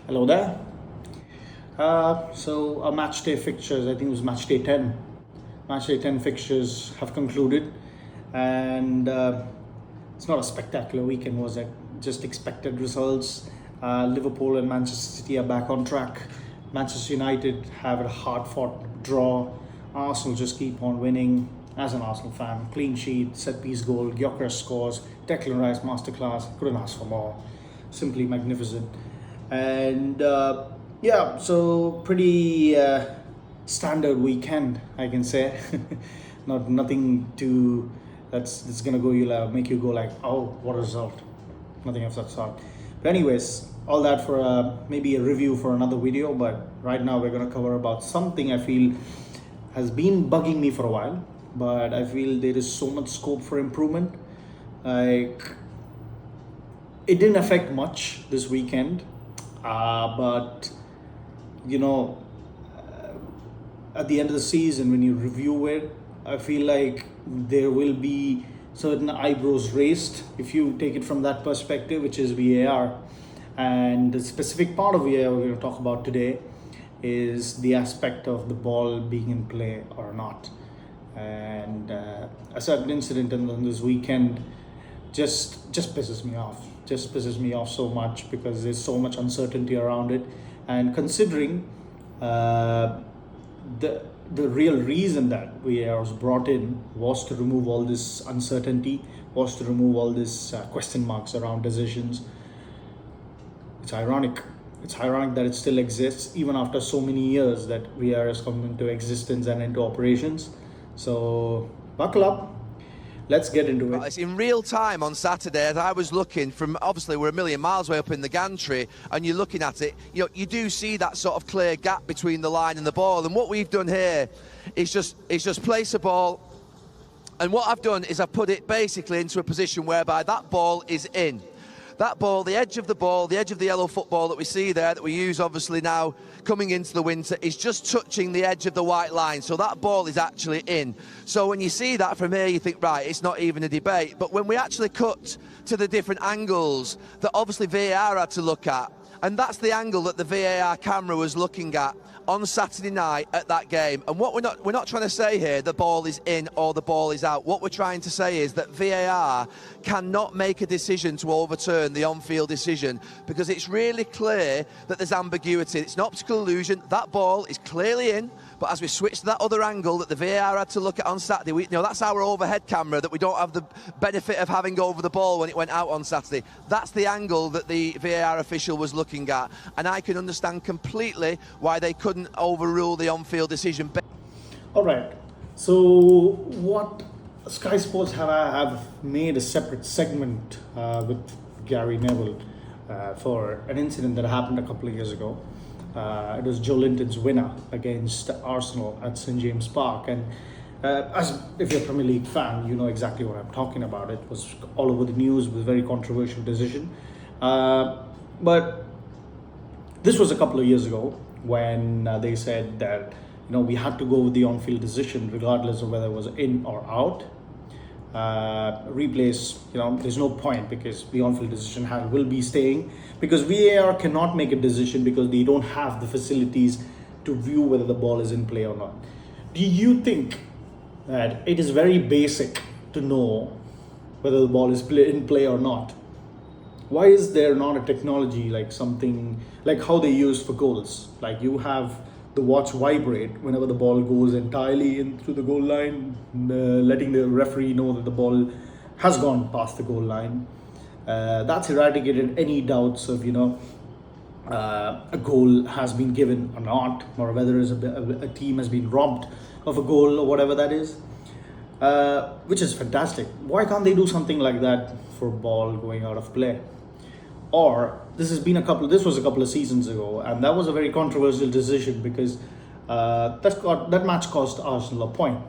Hello there. So our match day fixtures, I think it was match day 10. Match day 10 fixtures have concluded, and it's not a spectacular weekend, was it? Just expected results. Liverpool and Manchester City are back on track. Manchester United have a hard-fought draw. Arsenal just keep on winning. As an Arsenal fan, clean sheet, set-piece goal, Gyökeres scores, Declan Rice masterclass. Couldn't ask for more. Simply magnificent. And yeah, so pretty standard weekend, I can say. Nothing to that's gonna go make you go like, oh, what a result. Nothing of that sort. But anyways, all that for maybe a review for another video. But right now we're gonna cover about something I feel has been bugging me for a while, but I feel there is so much scope for improvement. Like, it didn't affect much this weekend, but you know, at the end of the season, when you review it, I feel like there will be certain eyebrows raised if you take it from that perspective, which is VAR. And the specific part of VAR we're going to talk about today is the aspect of the ball being in play or not. And a certain incident in this weekend just pisses me off. Just pisses me off so much because there's so much uncertainty around it. And considering the real reason that VAR was brought in was to remove all this uncertainty, was to remove all this question marks around decisions. It's ironic. It's ironic that it still exists even after so many years that VAR has come into existence and into operations. So buckle up. Let's get into it. It's in real time on Saturday. As I was looking from, obviously we're a million miles away up in the gantry, and you're looking at it, you know, you do see that sort of clear gap between the line and the ball. And what we've done here is just place a ball, and what I've done is I've put it basically into a position whereby that ball is in. That ball, the edge of the yellow football that we see there, that we use obviously now coming into the winter, is just touching the edge of the white line. So that ball is actually in. So when you see that from here, you think, right, it's not even a debate. But when we actually cut to the different angles that obviously VAR had to look at, and that's the angle that the VAR camera was looking at on Saturday night at that game. And what we're not trying to say here, the ball is in or the ball is out. What we're trying to say is that VAR cannot make a decision to overturn the on-field decision because it's really clear that there's ambiguity. It's an optical illusion. That ball is clearly in. But as we switch to that other angle that the VAR had to look at on Saturday, that's our overhead camera that we don't have the benefit of having over the ball when it went out on Saturday. That's the angle that the VAR official was looking at. And I can understand completely why they couldn't overrule the on-field decision. All right. So what Sky Sports have made a separate segment with Gary Neville for an incident that happened a couple of years ago. It was Joe Linton's winner against Arsenal at St James Park, and as if you're a Premier League fan, you know exactly what I'm talking about. It was all over the news. It was a very controversial decision, but this was a couple of years ago when they said that we had to go with the on-field decision regardless of whether it was in or out. Replays, there's no point because the on-field decision will be staying because VAR cannot make a decision because they don't have the facilities to view whether the ball is in play or not. Do you think that it is very basic to know whether the ball is in play or not? Why is there not a technology like something like how they use for goals? Like you have the watch vibrate whenever the ball goes entirely in through the goal line, letting the referee know that the ball has gone past the goal line. That's eradicated any doubts of a goal has been given or not, or whether a team has been robbed of a goal or whatever that is, which is fantastic. Why can't they do something like that for ball going out of play? Or this was a couple of seasons ago, and that was a very controversial decision because that match cost Arsenal a point.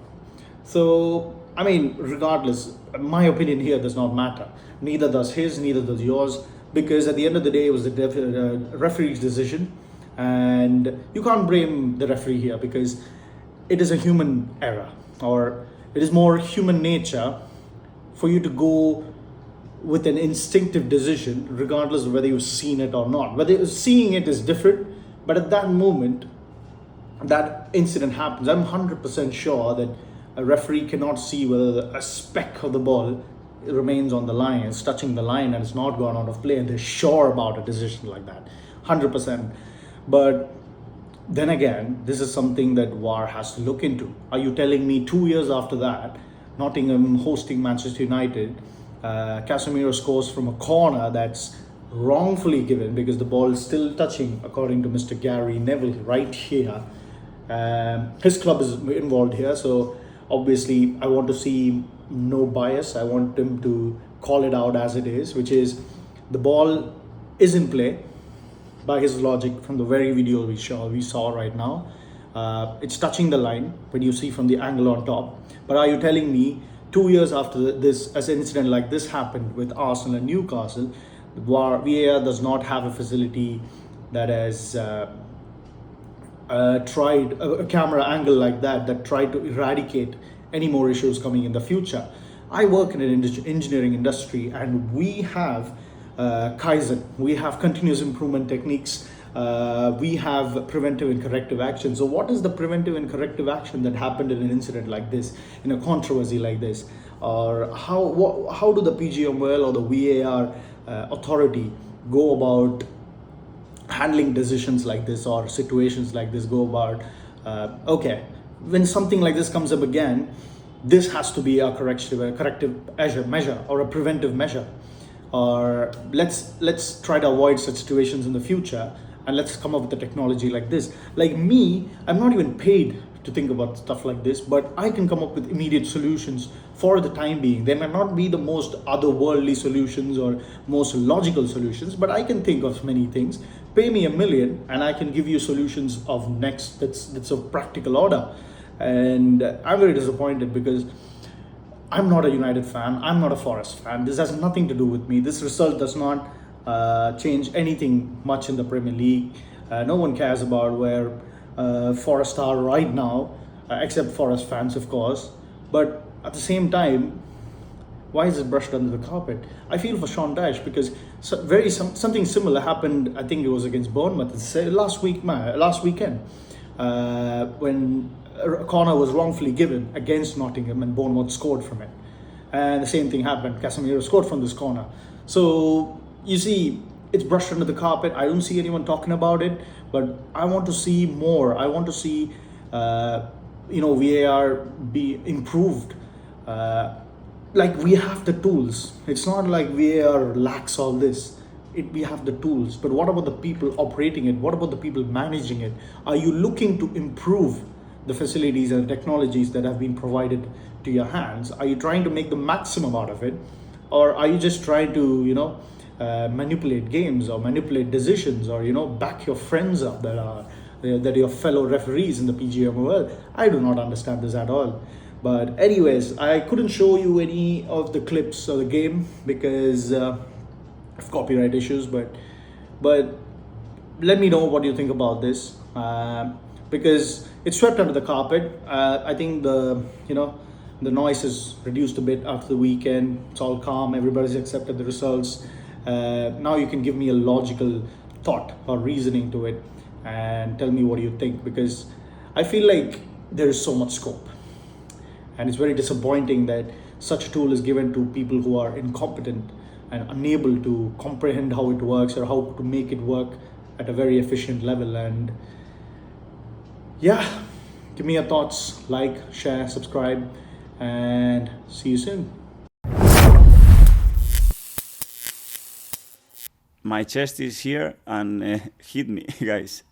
So, I mean, regardless, my opinion here does not matter. Neither does his, neither does yours, because at the end of the day, it was the referee's decision, and you can't blame the referee here because it is a human error, or it is more human nature for you to go with an instinctive decision, regardless of whether you've seen it or not. Whether seeing it is different, but at that moment, that incident happens, I'm 100% sure that a referee cannot see whether a speck of the ball remains on the line, it's touching the line and it's not gone out of play, and they're sure about a decision like that, 100%. But then again, this is something that VAR has to look into. Are you telling me 2 years after that, Nottingham hosting Manchester United, Casemiro scores from a corner that's wrongfully given because the ball is still touching, according to Mr. Gary Neville right here. His club is involved here, so obviously I want to see no bias. I want him to call it out as it is, which is the ball is in play by his logic from the very video we saw right now. It's touching the line when you see from the angle on top. But are you telling me 2 years after this, as an incident like this happened with Arsenal and Newcastle, VAR does not have a facility that has tried a camera angle like that tried to eradicate any more issues coming in the future? I work in an engineering industry, and we have Kaizen, we have continuous improvement techniques, we have preventive and corrective action. So what is the preventive and corrective action that happened in an incident like this, in a controversy like this? Or how do the PGMOL or the VAR authority go about handling decisions like this or situations like this? Go about okay, when something like this comes up again, this has to be a corrective measure or a preventive measure. Or let's try to avoid such situations in the future, and let's come up with a technology like this. Like me, I'm not even paid to think about stuff like this, but I can come up with immediate solutions for the time being. They may not be the most otherworldly solutions or most logical solutions, but I can think of many things. Pay me $1 million and I can give you solutions of next that's of practical order. And I'm very disappointed because I'm not a United fan, I'm not a Forest fan. This has nothing to do with me. This result does not change anything much in the Premier League. No one cares about where Forest are right now, except Forest fans, of course. But at the same time, why is it brushed under the carpet? I feel for Sean Dyche because something similar happened. I think it was against Bournemouth last weekend, when a corner was wrongfully given against Nottingham and Bournemouth scored from it. And the same thing happened. Casemiro scored from this corner. So you see, it's brushed under the carpet. I don't see anyone talking about it, but I want to see more. I want to see VAR be improved. Like, we have the tools. It's not like VAR lacks all this. We have the tools, but what about the people operating it? What about the people managing it? Are you looking to improve the facilities and technologies that have been provided to your hands? Are you trying to make the maximum out of it, or are you just trying to manipulate games or manipulate decisions, or back your friends up that are your fellow referees in the PGMOL? I do not understand this at all. But anyways, I couldn't show you any of the clips of the game because of copyright issues, but let me know what you think about this, because it's swept under the carpet. I think the noise is reduced a bit after the weekend. It's all calm, everybody's accepted the results. Now you can give me a logical thought or reasoning to it and tell me what you think, because I feel like there is so much scope, and it's very disappointing that such a tool is given to people who are incompetent and unable to comprehend how it works or how to make it work at a very efficient level. And yeah, give me your thoughts, like, share, subscribe, and see you soon. My chest is here and hit me, guys.